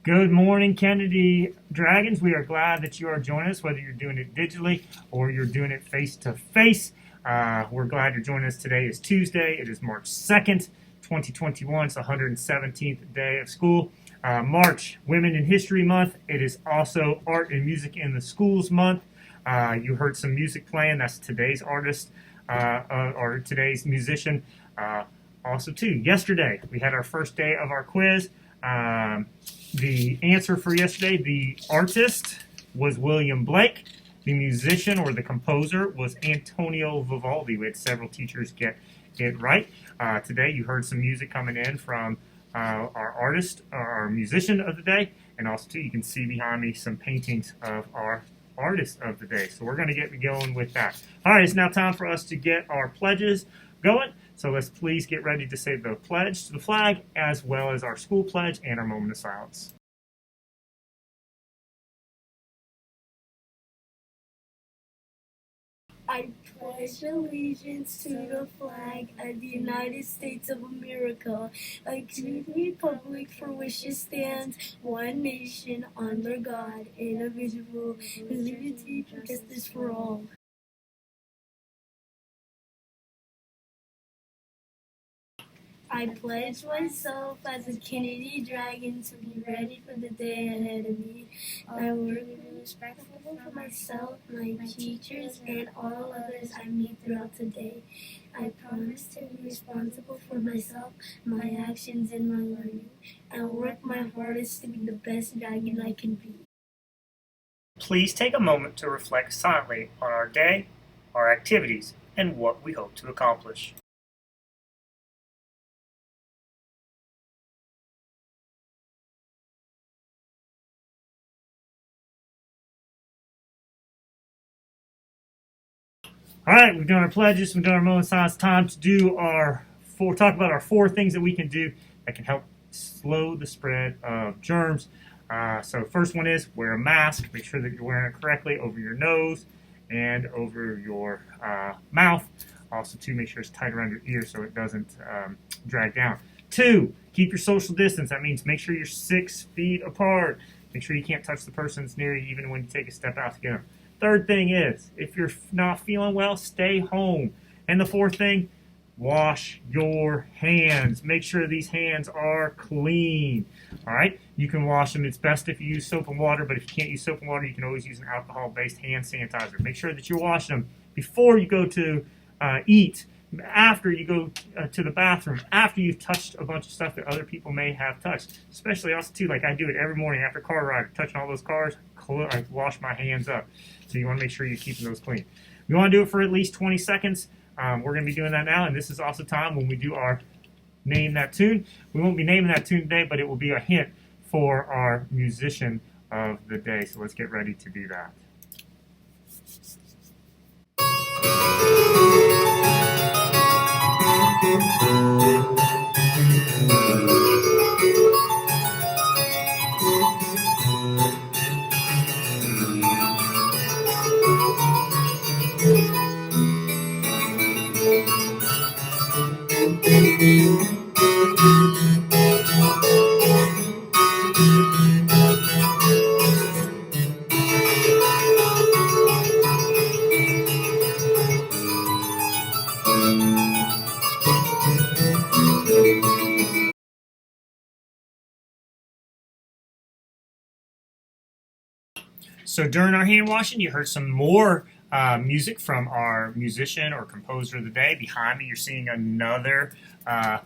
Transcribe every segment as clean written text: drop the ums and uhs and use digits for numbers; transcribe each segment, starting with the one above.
Good morning, Kennedy Dragons. We are glad that you are joining us, whether you're doing it digitally or you're doing it face-to-face. We're glad you're joining us. Today is Tuesday. It is March 2nd, 2021. It's the 117th day of school. March, Women in History Month. It is also Art and Music in the Schools Month. You heard some music playing. That's today's artist or today's musician. Also, too, yesterday we had our first day of our quiz. The answer for yesterday, the artist was William Blake. The musician or the composer was Antonio Vivaldi. We had several teachers get it right. Today you heard some music coming in from our artist, our musician of the day, and also too you can see behind me some paintings of our artist of the day. So we're going to get going with that. All right, it's now time for us to get our pledges going. So let's please get ready to say the pledge to the flag, as well as our school pledge and our moment of silence. I pledge allegiance to the flag of the United States of America, and to the republic for which it stands, one nation, under God, indivisible, with liberty and justice for all. I pledge myself as a Kennedy Dragon to be ready for the day ahead of me. I work to be respectful for myself, my teachers, and all others I meet throughout the day. I promise to be responsible for myself, my actions, and my learning, and work my hardest to be the best dragon I can be. Please take a moment to reflect silently on our day, our activities, and what we hope to accomplish. All right, we've done our pledges, we've done our moment of silence. Time to do talk about our 4 things that we can do that can help slow the spread of germs. So first one is wear a mask. Make sure that you're wearing it correctly over your nose and over your mouth. Also, to make sure it's tight around your ear so it doesn't drag down. 2, keep your social distance. That means make sure you're 6 feet apart. Make sure you can't touch the person that's near you even when you take a step out to get them. Third thing is, if you're not feeling well, stay home. And the 4th thing, wash your hands. Make sure these hands are clean. All right? You can wash them. It's best if you use soap and water, but if you can't use soap and water, you can always use an alcohol-based hand sanitizer. Make sure that you're washing them before you go to eat, after you go to the bathroom, after you've touched a bunch of stuff that other people may have touched. Especially also, too, like I do it every morning after car ride, touching all those cars, I wash my hands up. So you want to make sure you're keeping those clean. You want to do it for at least 20 seconds. We're going to be doing that now, and this is also time when we do our Name That Tune. We won't be naming that tune today, but it will be a hint for our musician of the day. So let's get ready to do that. So during our hand washing, you heard some more music from our musician or composer of the day. Behind me, you're seeing another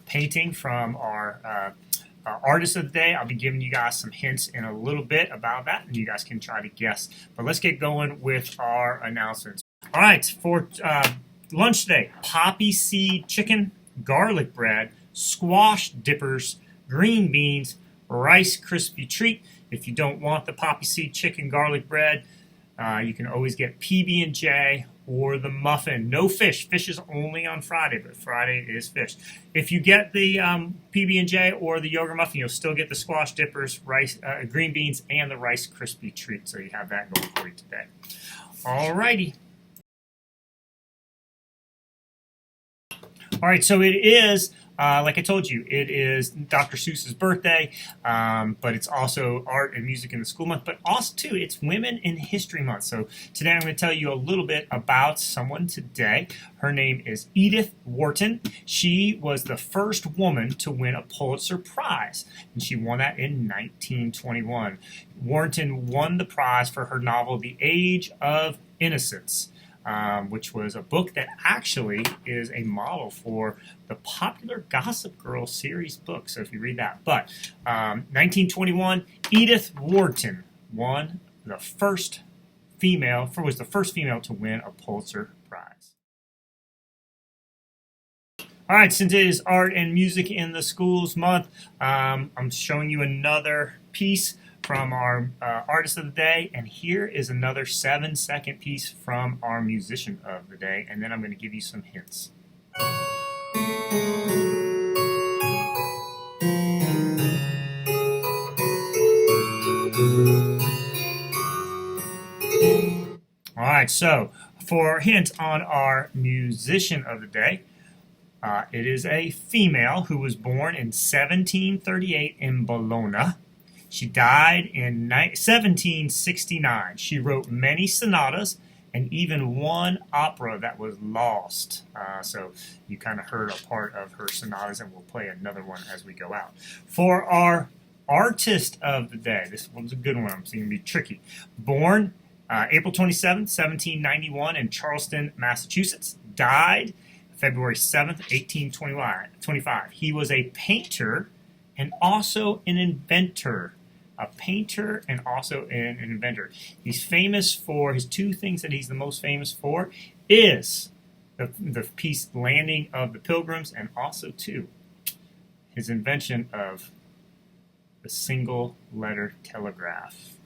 painting from our artist of the day. I'll be giving you guys some hints in a little bit about that, and you guys can try to guess. But let's get going with our announcements. All right, for lunch today, poppy seed chicken, garlic bread, squash dippers, green beans, Rice Krispie treat. If you don't want the poppy seed chicken garlic bread, you can always get PB&J or the muffin. No fish. Fish is only on Friday, but Friday is fish. If you get the PB&J or the yogurt muffin, you'll still get the squash dippers, rice, green beans, and the Rice Krispie treat. So you have that going for you today. All righty. All right, so it is like I told you, it is Dr. Seuss's birthday, but it's also Art and Music in the School Month, but also, too, it's Women in History Month. So today I'm going to tell you a little bit about someone today. Her name is Edith Wharton. She was the first woman to win a Pulitzer Prize, and she won that in 1921. Wharton won the prize for her novel The Age of Innocence, which was a book that actually is a model for the popular Gossip Girl series book. So if you read that. But 1921, Edith Wharton was the first female to win a Pulitzer Prize. All right, since it is Art and Music in the Schools Month, I'm showing you another piece from our artist of the day, and here is another 7-second piece from our musician of the day, and then I'm going to give you some hints. All right, so for a hint on our musician of the day, it is a female who was born in 1738 in Bologna. She died in 1769. She wrote many sonatas and even one opera that was lost. So you kind of heard a part of her sonatas, and we'll play another one as we go out. For our artist of the day, this one's a good one. It's going to be tricky. Born April 27th, 1791 in Charleston, Massachusetts. Died February 7th, 1825. He was a painter and also an inventor. A painter and also an inventor. He's famous for his two things that he's the most famous for is the piece Landing of the Pilgrims, and also too his invention of the single letter telegraph.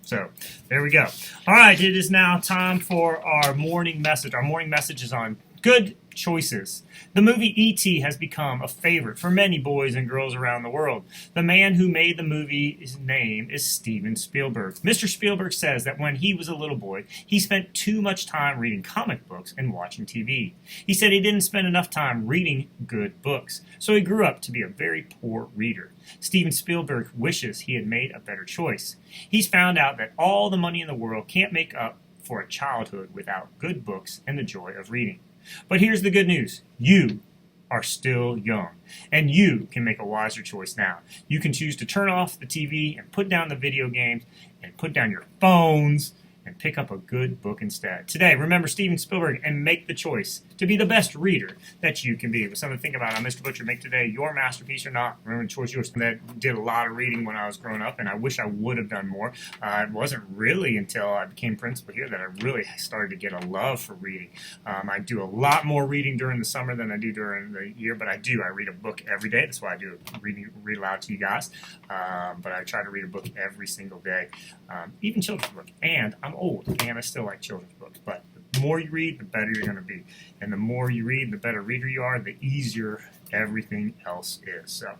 So there we go. All right, it is now time for our morning message. Our morning message is on good choices. The movie E.T. has become a favorite for many boys and girls around the world. The man who made the movie's name is Steven Spielberg. Mr. Spielberg says that when he was a little boy, he spent too much time reading comic books and watching TV. He said he didn't spend enough time reading good books, so he grew up to be a very poor reader. Steven Spielberg wishes he had made a better choice. He's found out that all the money in the world can't make up for a childhood without good books and the joy of reading. But here's the good news. You are still young, and you can make a wiser choice now. You can choose to turn off the TV and put down the video games and put down your phones and pick up a good book instead. Today, remember Steven Spielberg and make the choice to be the best reader that you can be. It was something to think about on Mr. Butcher. Make today your masterpiece or not. Remember, the choice yours. That did a lot of reading when I was growing up, and I wish I would have done more. It wasn't really until I became principal here that I really started to get a love for reading. I do a lot more reading during the summer than I do during the year, but I do. I read a book every day. That's why I do read aloud to you guys. But I try to read a book every single day, even children's book. And I'm old, and I still like children's books. But the more you read, the better you're going to be. And the more you read, the better reader you are, the easier everything else is. So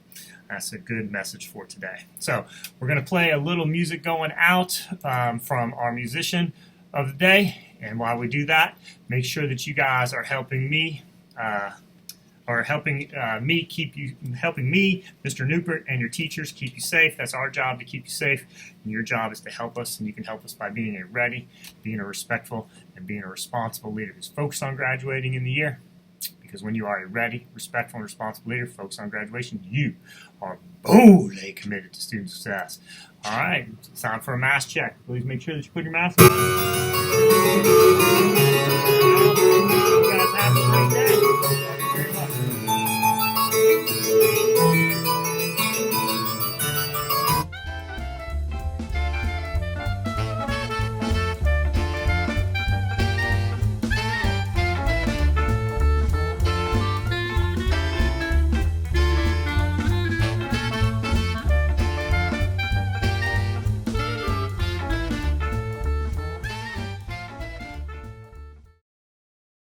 that's a good message for today. So we're going to play a little music going out from our musician of the day. And while we do that, make sure that you guys are helping me helping me, Mr. Newport, and your teachers keep you safe. That's our job, to keep you safe, and your job is to help us, and you can help us by being a ready, being a respectful, and being a responsible leader who's focused on graduating in the year. Because when you are a ready, respectful, and responsible leader focused on graduation, you are boldly committed to student success. All right, it's time for a mask check. Please make sure that you put your mask on. You guys have a great day.